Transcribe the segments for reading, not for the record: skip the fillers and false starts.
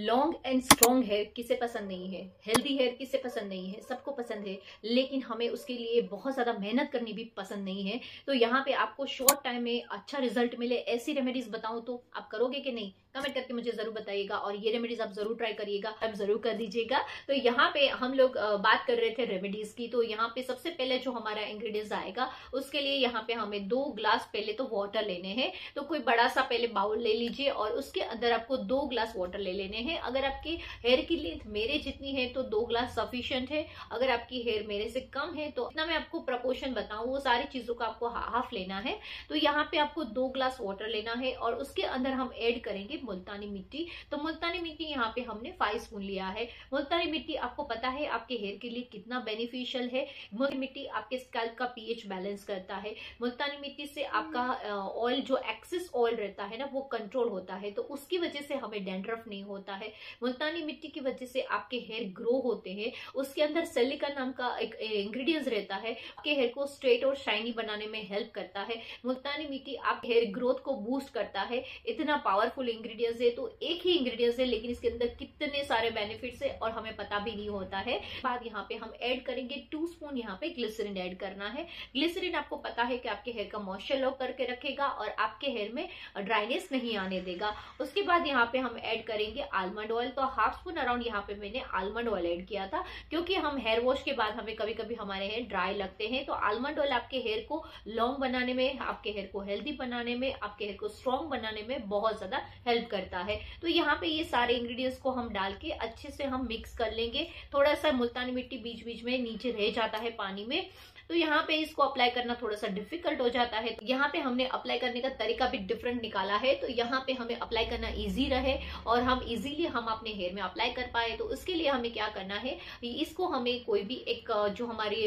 Long and strong hair किसे पसंद नहीं है, हेल्दी हेयर किसे पसंद नहीं है, सबको पसंद है। लेकिन हमें उसके लिए बहुत ज्यादा मेहनत करनी भी पसंद नहीं है। तो यहाँ पे आपको शॉर्ट टाइम में अच्छा रिजल्ट मिले ऐसी रेमेडीज बताऊं तो आप करोगे कि नहीं, कमेंट करके मुझे जरूर बताइएगा। और ये रेमेडीज आप जरूर ट्राई करिएगा, आप जरूर कर दीजिएगा। तो यहाँ पे हम लोग बात कर रहे थे रेमेडीज की। तो यहाँ पे सबसे पहले जो हमारा इंग्रेडिएंट्स आएगा उसके लिए यहाँ पे हमें 2 ग्लास पहले तो वाटर लेने हैं। तो कोई बड़ा सा पहले बाउल ले लीजिए और उसके अंदर आपको 2 ग्लास वाटर ले लेने हैं। अगर आपकी हेयर की लेंथ मेरे जितनी है तो 2 ग्लास सफिशिएंट है। अगर आपकी हेयर मेरे से कम है तो इतना मैं आपको प्रपोर्शन बताऊं, वो सारी चीजों का आपको हाफ लेना है। तो यहाँ पे आपको 2 ग्लास वाटर लेना है और उसके अंदर हम ऐड करेंगे मुल्तानी मिट्टी। तो मुल्तानी मिट्टी यहाँ पे हमने 5 स्पून लिया है। मुल्तानी मिट्टी आपको पता है आपके हेयर के लिए कितना बेनिफिशियल है। मुल्तानी मिट्टी आपके स्कैल्प का पीएच बैलेंस करता है। मुल्तानी मिट्टी से आपका ऑयल, जो एक्सेस ऑयल रहता है ना, वो कंट्रोल होता है। तो उसकी वजह से हमें डैंड्रफ नहीं होता है। मुल्तानी मिट्टी की वजह से आपके हेयर ग्रो होते हैं। उसके अंदर सिलिकॉन नाम का एक इंग्रेडिएंट्स रहता है, आपके हेयर को स्ट्रेट और शाइनी बनाने में हेल्प करता है। मुल्तानी मिट्टी आप हेयर ग्रोथ को बूस्ट करता है। इतना पावरफुल इंग्रेडिएंट्स है। तो एक ही इंग्रेडिएंट्स है लेकिन इसके अंदर कितने सारे बेनिफिट्स है और हमें पता भी नहीं होता है। बाद यहाँ पे हम ऐड करेंगे 2 स्पून यहाँ पे ग्लिसरीन ऐड करना है। ग्लिसरीन आपको पता है कि आपके हेयर का मॉइस्चर लॉक करके रखेगा और आपके हेयर में ड्राइनेस नहीं आने देगा। उसके बाद यहाँ पे हम ऐड करेंगे आलमंड ऑयल। तो हाफ स्पून अराउंड यहाँ पे मैंने आलमंड ऑयल ऐड किया था, क्योंकि हम हेयर वॉश के बाद हमें कभी कभी हमारे हेयर ड्राई लगते हैं। तो आलमंड ऑयल आपके हेयर को लॉन्ग बनाने में, आपके हेयर को हेल्दी बनाने में, आपके हेयर को स्ट्रॉन्ग बनाने में बहुत ज्यादा हेल्प करता है। तो यहाँ पे ये सारे इंग्रेडिएंट्स को हम डाल के अच्छे से हम मिक्स कर लेंगे। थोड़ा सा मुल्तानी मिट्टी बीच बीच में नीचे रह जाता है पानी में, तो यहाँ पे इसको अप्लाई करना थोड़ा सा डिफिकल्ट हो जाता है। यहाँ पे हमने अप्लाई करने का तरीका भी डिफरेंट निकाला है। तो यहाँ पे हमें अप्लाई करना इजी रहे और हम इजीली हम अपने हेयर में अप्लाई कर पाए, तो उसके लिए हमें क्या करना है, इसको हमें कोई भी एक जो हमारी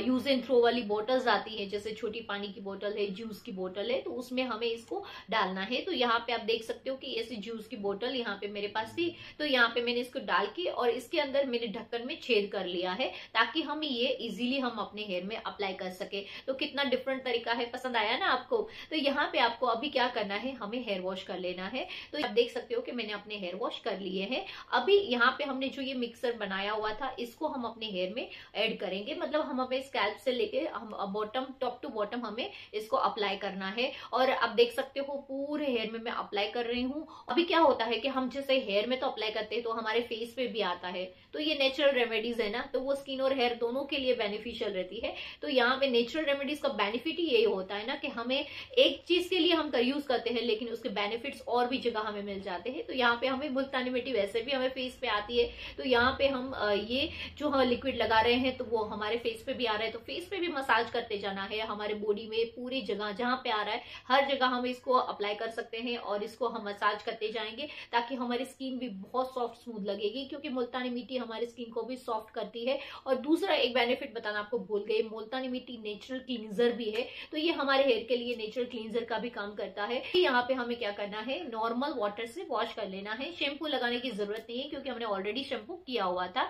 यूज एंड थ्रो वाली बोटल्स आती है, जैसे छोटी पानी की बोतल है, जूस की बोतल है, तो उसमें हमें इसको डालना है। तो यहाँ पे आप देख सकते हो कि ऐसी जूस की बोतल यहाँ पे मेरे पास थी। तो यहाँ पे मैंने इसको डाल के और इसके अंदर मैंने ढक्कन में छेद कर लिया है, ताकि हम ये इजीली हम अपने हेयर में अप्लाई कर सके। तो कितना डिफरेंट तरीका है, पसंद आया ना आपको। तो यहाँ पे आपको अभी क्या करना है, हमें हेयर वॉश कर लेना है। तो आप देख सकते हो कि मैंने अपने हेयर वॉश कर लिए हैं। अभी यहाँ पे हमने जो ये मिक्सर बनाया हुआ था इसको हम अपने हेयर में ऐड करेंगे। मतलब हम अपने स्कैल्प से लेके हम बॉटम, टॉप टू बॉटम हमें इसको अप्लाई करना है। और आप देख सकते हो पूरे हेयर में मैं अप्लाई कर रही हूँ। अभी क्या होता है कि हम जैसे हेयर में तो अप्लाई करते हैं तो हमारे फेस पे भी आता है। तो ये नेचुरल रेमेडीज है ना, तो वो स्किन और हेयर दोनों के लिए बेनिफिशियल रहती है। तो यहाँ पे नेचुरल रेमेडीज का बेनिफिट ही यही होता है ना, कि हमें एक चीज के लिए हम यूज करते हैं लेकिन उसके बेनिफिट्स और भी जगह हमें मिल जाते हैं। तो यहाँ पे हमें मुल्तानी मिट्टी वैसे भी हमें फेस पे आती है, तो यहाँ पे हम ये जो हम लिक्विड लगा रहे हैं तो वो हमारे फेस पे भी आ रहा है। तो फेस पे भी मसाज करते जाना है, हमारे बॉडी में पूरी जगह जहां पे आ रहा है हर जगह हम इसको अप्लाई कर सकते हैं और इसको हम मसाज करते जाएंगे, ताकि हमारी स्किन भी बहुत सॉफ्ट स्मूथ लगेगी, क्योंकि मुल्तानी मिट्टी हमारी स्किन को भी सॉफ्ट करती है। और दूसरा एक बेनिफिट बताना आपको भूल गई, मुल्तानी मिट्टी नेचुरल क्लींजर भी है। तो ये हमारे हेयर के लिए नेचुरल क्लींजर का भी काम करता है। यहाँ पे हमें क्या करना है, नॉर्मल वाटर से वॉश कर लेना है। शैम्पू लगाने की जरूरत नहीं है क्योंकि हमने ऑलरेडी शैम्पू किया हुआ था।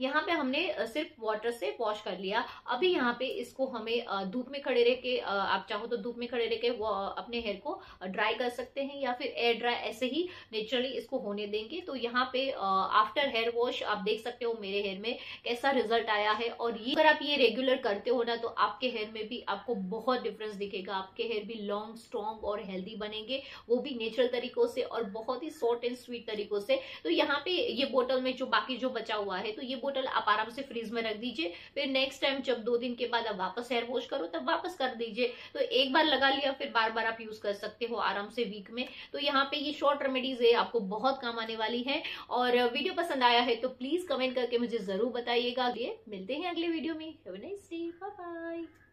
यहाँ पे हमने सिर्फ वाटर से वॉश कर लिया। अभी यहाँ पे इसको हमें धूप में खड़े रह के, आप चाहो तो धूप में खड़े रह के अपने हेयर को ड्राई कर सकते हैं, या फिर एयर ड्राई ऐसे ही नेचुरली इसको होने देंगे। तो यहाँ पे आफ्टर हेयर वॉश आप देख सकते हो मेरे हेयर में कैसा रिजल्ट आया है। और ये अगर आप ये रेगुलर करते हो ना, तो आपके हेयर में भी आपको बहुत डिफरेंस दिखेगा। आपके हेयर भी लॉन्ग, स्ट्रॉन्ग और हेल्दी बनेंगे, वो भी नेचुरल तरीकों से और बहुत ही शॉर्ट एंड स्वीट तरीकों से। तो यहाँ पे ये बोतल में जो बाकी जो बचा हुआ है, तो ये बोतल आप आराम से फ्रीज में रख दीजिए। फिर नेक्स्ट टाइम जब 2 दिन के बाद आप वापस हेयर वॉश करो तब वापस कर दीजिए। तो एक बार लगा लिया, फिर बार बार आप यूज कर सकते हो आराम से वीक में। तो यहाँ पे ये शॉर्ट रेमेडीज है, आपको बहुत काम आने वाली है। और वीडियो पसंद आया है तो प्लीज कमेंट करके मुझे जरूर बताइएगा। मिलते हैं अगले वीडियो में। Have a nice day, bye bye.